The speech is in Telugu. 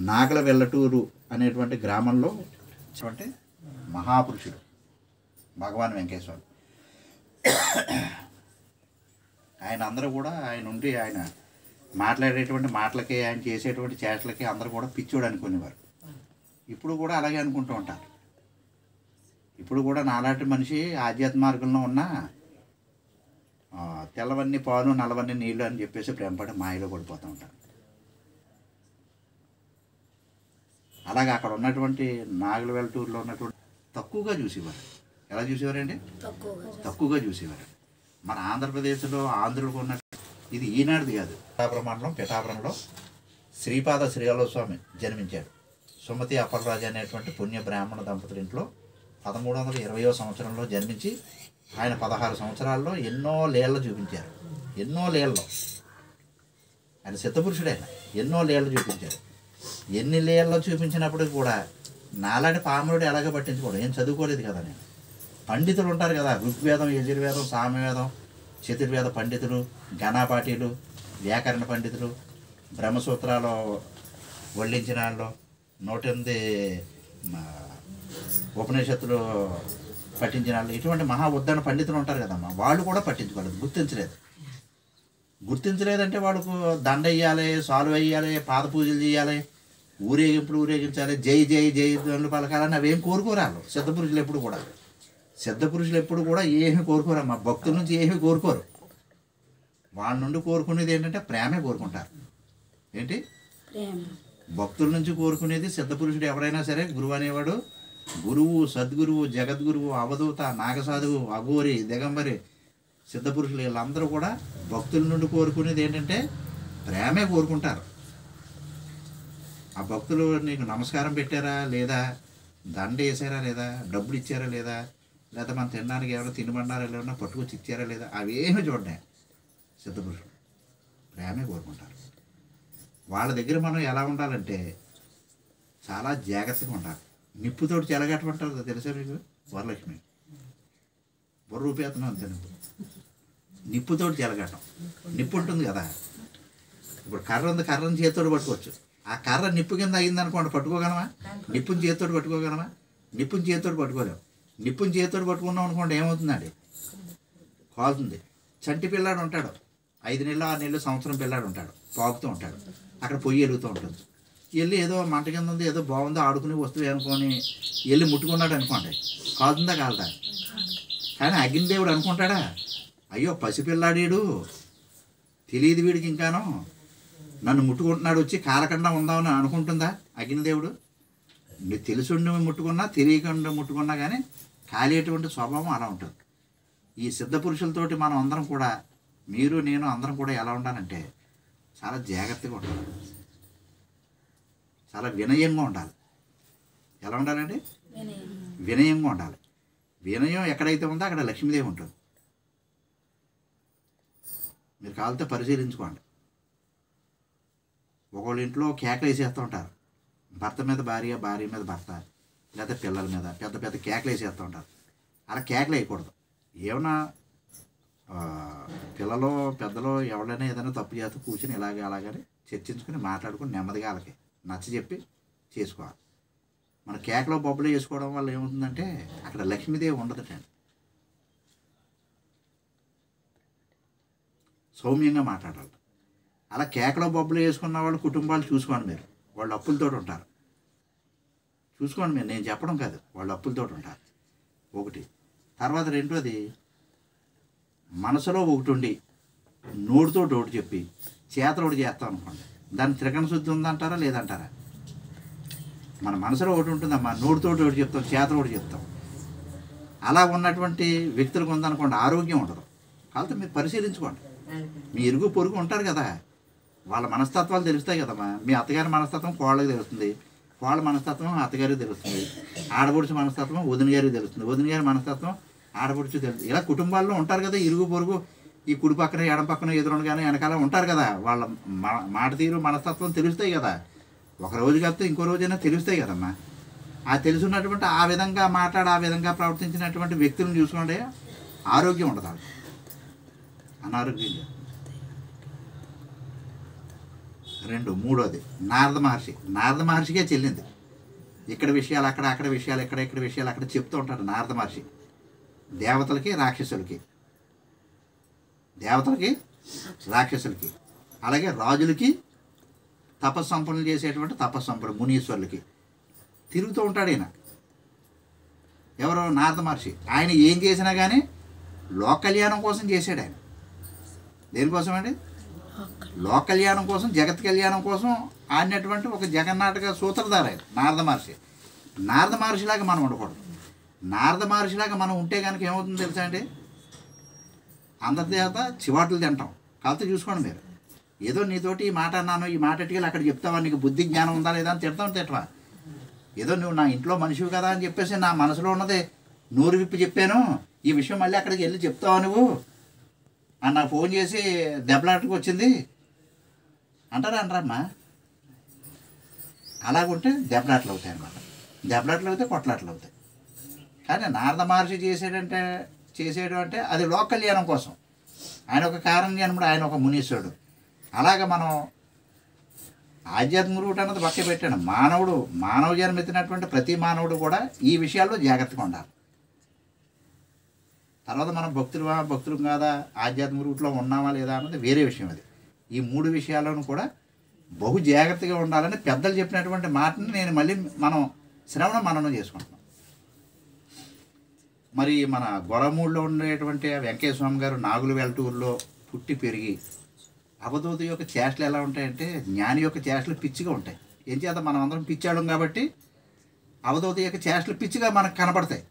నాగల వెల్లటూరు అనేటువంటి గ్రామంలో అంటే మహాపురుషుడు భగవాన్ వెంకటేశ్వర ఆయన అందరూ కూడా ఆయన ఉండి ఆయన మాట్లాడేటువంటి మాటలకి ఆయన చేసేటువంటి చేష్టలకి అందరూ కూడా పిచ్చోడు అనుకునేవారు. ఇప్పుడు కూడా అలాగే అనుకుంటూ ఉంటారు. ఇప్పుడు కూడా నాలాంటి మనిషి ఆధ్యాత్మ మార్గంలో ఉన్న తెల్లవన్నీ పాలు నల్లవన్నీ నీళ్ళు అని చెప్పేసి ప్రేమపడి మాయలో పడిపోతూ ఉంటారు. అలాగే అక్కడ ఉన్నటువంటి నాగల వెల్లటూరులో ఉన్నటువంటి తక్కువగా చూసేవారు. ఎలా చూసేవారండి? తక్కువగా చూసేవారు. మన ఆంధ్రప్రదేశ్లో ఆంధ్రులకు ఉన్న ఇది ఈనాడుది కాదు. పిఠాపురం మండలం పిఠాపురంలో శ్రీపాద శ్రీవల్లభస్వామి జన్మించాడు. సుమతి అప్పలరాజు అనేటువంటి పుణ్య బ్రాహ్మణ దంపతుల ఇంట్లో 1320వ సంవత్సరంలో జన్మించి ఆయన 16 సంవత్సరాల్లో ఎన్నో లీలలు చూపించారు. ఎన్నో లీలలో ఆయన సిద్ధపురుషుడైన ఎన్నో లీలలు చూపించారు. ఎన్ని లీలలో చూపించినప్పుడు కూడా నాలాంటి పామరుడు ఎలాగ పట్టించుకోవడం, ఏం చదువుకోలేదు కదా నేను. పండితులు ఉంటారు కదా, ఋగ్వేదం యజుర్వేదం సామవేదం చతుర్వేద పండితులు, ఘనాపాఠీలు, వ్యాకరణ పండితులు, బ్రహ్మసూత్రాలు వల్లించిన వాళ్ళు, 108 ఉపనిషత్తులు పఠించిన వాళ్ళు, ఇటువంటి మహా ఉద్దరణ పండితులు ఉంటారు కదమ్మా, వాళ్ళు కూడా పట్టించుకోలేదు, గుర్తించలేదంటే వాళ్ళకు దండ వేయాలి, సాల్వ్ వేయాలి, పాద పూజలు చేయాలి, ఊరేగించాలి, జై జై జై ధ్వనులు పలకాలని అవేం కోరుకోరాళ్ళు. సిద్ధపురుషులు ఎప్పుడు కూడా ఏమీ కోరుకోరమ్మా. భక్తుల నుంచి ఏమీ కోరుకోరు. వాళ్ళ నుండి కోరుకునేది ఏంటంటే ప్రేమే కోరుకుంటారు. ఏంటి? భక్తుల నుంచి కోరుకునేది. సిద్ధపురుషుడు ఎవరైనా సరే గురువు అనేవాడు గురువు, సద్గురువు, జగద్గురువు, అవధూత, నాగసాధువు, అఘోరి, దిగంబరి, సిద్ధపురుషులు వీళ్ళందరూ కూడా భక్తుల నుండి కోరుకునేది ఏంటంటే ప్రేమే కోరుకుంటారు. ఆ భక్తులు నీకు నమస్కారం పెట్టారా లేదా, దండ వేసారా లేదా, డబ్బులు ఇచ్చారా లేదా, లేదా మనం తినడానికి ఎవరైనా తినమన్నారా ఏమన్నా పట్టుకొచ్చి ఇచ్చారా లేదా, అవేమీ చూడనే సిద్ధపురుషులు ప్రేమే కోరుకుంటారు. వాళ్ళ దగ్గర మనం ఎలా ఉండాలంటే చాలా జాగ్రత్తగా ఉండాలి. నిప్పుతోటి చెలగట్టమంటారు తెలుసా మీకు? వరలక్ష్మి బుర్ర రూపేతనం అంతే. నిప్పుతోటి చెలగట్టం. నిప్పు ఉంటుంది కదా, ఇప్పుడు కర్ర ఉంది, కర్రను చేతితోటి పట్టుకోవచ్చు. ఆ కర్ర నిప్పు కింద అయిందనుకోండి, పట్టుకోగలమా? నిప్పుని చేతితోటి పట్టుకోగలమా? నిప్పుని చేతితోటి పట్టుకోలేము. నిప్పుని చేతితోటి పట్టుకున్నాం అనుకోండి, ఏమవుతుందండి? కాలుతుంది. చంటి పిల్లాడు ఉంటాడు, 5 నెలలు 6 నెలలు సంవత్సరం పిల్లాడు ఉంటాడు, పాకుతూ ఉంటాడు, అక్కడ పొయ్యి ఎలుగుతూ ఉంటుంది. వెళ్ళి ఏదో మంట కింద ఉంది, ఏదో బాగుందో ఆడుకునే వస్తువు అనుకొని వెళ్ళి ముట్టుకున్నాడు అనుకోండి, కాలుతుందా కాలదా? కానీ అగ్నిదేవుడు అనుకుంటాడా, అయ్యో పసిపిల్లాడీడు తెలియదు వీడికి ఇంకాను, నన్ను ముట్టుకుంటున్నాడు, వచ్చి కాలకుండా ఉందామని అనుకుంటుందా అగ్నిదేవుడు? నీకు తెలుసుండి ముట్టుకున్నా తెలియకుండా ముట్టుకున్నా కానీ కాలేటువంటి స్వభావం అలా ఉంటుంది. ఈ సిద్ధపురుషులతోటి మనం అందరం కూడా, మీరు నేను అందరం కూడా ఎలా ఉండాలంటే చాలా జాగ్రత్తగా ఉండాలి, చాలా వినయంగా ఉండాలి. ఎలా ఉండాలండి? వినయంగా ఉండాలి. వినయం ఎక్కడైతే ఉందో అక్కడ లక్ష్మీదేవి ఉంటుంది. మీరు కావాలితే పరిశీలించుకోండి. ఒకళ్ళ ఇంట్లో కేకలు వేసేస్తూ ఉంటారు, భర్త మీద భార్య, భార్య మీద భర్త, లేదా పిల్లల మీద పెద్ద పెద్ద కేకలు వేసేస్తూ ఉంటారు. అలా కేకలు వేయకూడదు. ఏమన్నా పిల్లలు పెద్దలు ఎవరైనా ఏదైనా తప్పు చేస్తూ కూర్చొని అలాగని చర్చించుకుని మాట్లాడుకుని నెమ్మదిగా వాళ్ళకి నచ్చ చెప్పి చేసుకోవాలి. మన కేకలో బొబ్బలు వేసుకోవడం వల్ల ఏమవుతుందంటే అక్కడ లక్ష్మీదేవి ఉండదటండి. సౌమ్యంగా మాట్లాడాలి. అలా కేకలో బొబ్బలు వేసుకున్న వాళ్ళు కుటుంబాలు చూసుకోండి. మీరు వాళ్ళు అప్పులతో ఉంటారు, చూసుకోండి. మీరు నేను చెప్పడం కాదు, వాళ్ళు అప్పులతో ఉంటారు. ఒకటి. తర్వాత రెండోది, మనసులో ఒకటి ఉండి నోటితో ఒకటి చెప్పి చేతలో ఒకటి చేస్తాం అనుకోండి, దాన్ని త్రికరణ శుద్ధి ఉందంటారా లేదంటారా? మన మనసులో ఒకటి ఉంటుందమ్మా, నోటితో ఒకటి చెప్తాం, చేతలో ఒకటి చెప్తాం. అలా ఉన్నటువంటి వ్యక్తులకు ఉందనుకోండి, ఆరోగ్యం ఉండదు. కాబట్టి మీరు పరిశీలించుకోండి. మీ ఇరుగు పొరుగు ఉంటారు కదా, వాళ్ళ మనస్తత్వాలు తెలుస్తాయి కదమ్మా. మీ అత్తగారి మనస్తత్వం కోళ్ళకి తెలుస్తుంది, కోళ్ళ మనస్తత్వం అత్తగారికి తెలుస్తుంది, ఆడపడుచు మనస్తత్వం వదిన గారికి తెలుస్తుంది, వదిన గారి మనస్తత్వం ఆడపడుచు తెలుస్తుంది. ఇలా కుటుంబాల్లో ఉంటారు కదా ఇరుగు పొరుగు, ఈ కుడి పక్కన ఎడం పక్కన ఎదురుగానే వెనకాల ఉంటారు కదా, వాళ్ళ మాట తీరు మనస్తత్వం తెలుస్తాయి కదా. ఒక రోజు కాకపోతే ఇంకో రోజైనా తెలుస్తాయి కదమ్మా. ఆ తెలుసున్నటువంటి ఆ విధంగా ఆ విధంగా ప్రవర్తించినటువంటి వ్యక్తులను చూసుకోండి, ఆరోగ్యం ఉండదు, అనారోగ్యంగా మూడోది నారద మహర్షి. నారద మహర్షికే చెల్లింది. ఇక్కడ విషయాలు అక్కడ, అక్కడ విషయాలు ఇక్కడ, ఇక్కడ విషయాలు అక్కడ చెప్తూ ఉంటాడు నారద మహర్షి. దేవతలకి రాక్షసులకి, దేవతలకి రాక్షసులకి, అలాగే రాజులకి, తపస్సంపన్నులు చేసేటువంటి తపస్సంపన్నులు మునీశ్వరులకి తిరుగుతూ ఉంటాడు ఈయన. ఎవరు? నారద మహర్షి. ఆయన ఏం చేసినా కానీ లోక కళ్యాణం కోసం చేశాడు. ఆయన దేనికోసం అండి? లోక కళ్యాణం కోసం, జగత్ కళ్యాణం కోసం ఆడినటువంటి ఒక జగన్నాటక సూత్రధార ఆయన నారద మహర్షి. నారద మహర్షిలాగా మనం ఉండకూడదు. నారద మహర్షిలాగా మనం ఉంటే కనుక ఏమవుతుందో తెలుసా అండి? అందరి దేవత చివాట్లు తింటాం. కాకపోతే చూసుకోండి మీరు, ఏదో నీతోటి ఈ మాట అన్నాను, ఈ మాట ఎట్టుకెళ్ళి అక్కడ చెప్తావా, నీకు బుద్ధి జ్ఞానం ఉందా లేదా అని తిట్టవా? ఏదో నువ్వు నా ఇంట్లో మనిషివి కదా అని చెప్పేసి నా మనసులో ఉన్నది నోరు విప్పి చెప్పాను, ఈ విషయం మళ్ళీ అక్కడికి వెళ్ళి చెప్తావా నువ్వు అని నాకు ఫోన్ చేసి దెబ్బలాటకు వచ్చింది అంటారా? అనరమ్మా. అలాగుంటే దెబ్బలాటలు అవుతాయి అన్నమాట. దెబ్బలాటలు అవుతాయి, కొట్లాటలు అవుతాయి. కానీ నారద మహర్షి చేసేయడం అంటే అది లోక కళ్యాణం కోసం. ఆయన ఒక కారణ జన్ముడు, ఆయన ఒక మునీశ్వరుడు. అలాగే మనం ఆధ్యాత్మిక రూట్ అన్నది పక్క పెట్టాను. మానవ జన్మ ఎత్తినటువంటి ప్రతి మానవుడు కూడా ఈ విషయాల్లో జాగ్రత్తగా ఉండాలి. తర్వాత మనం భక్తులు కాదా, ఆధ్యాత్మిక రూట్లో ఉన్నామా లేదా అన్నది వేరే విషయం. అది ఈ 3 విషయాలను కూడా బహు జాగ్రత్తగా ఉండాలని పెద్దలు చెప్పినటువంటి మాటని నేను మళ్ళీ మననం చేసుకుంటున్నాం. మరి మన గొడవమూడిలో ఉండేటువంటి వెంకయ్య స్వామి గారు నాగుల వెల్టూరులో పుట్టి పెరిగి, అవధూత యొక్క చేష్టలు ఎలా ఉంటాయంటే జ్ఞాని యొక్క చేష్టలు పిచ్చిగా ఉంటాయి. ఏం చేత మనం అందరం పిచ్చాళ్ళం కాబట్టి అవధూత యొక్క చేష్టలు పిచ్చిగా మనకు కనపడతాయి.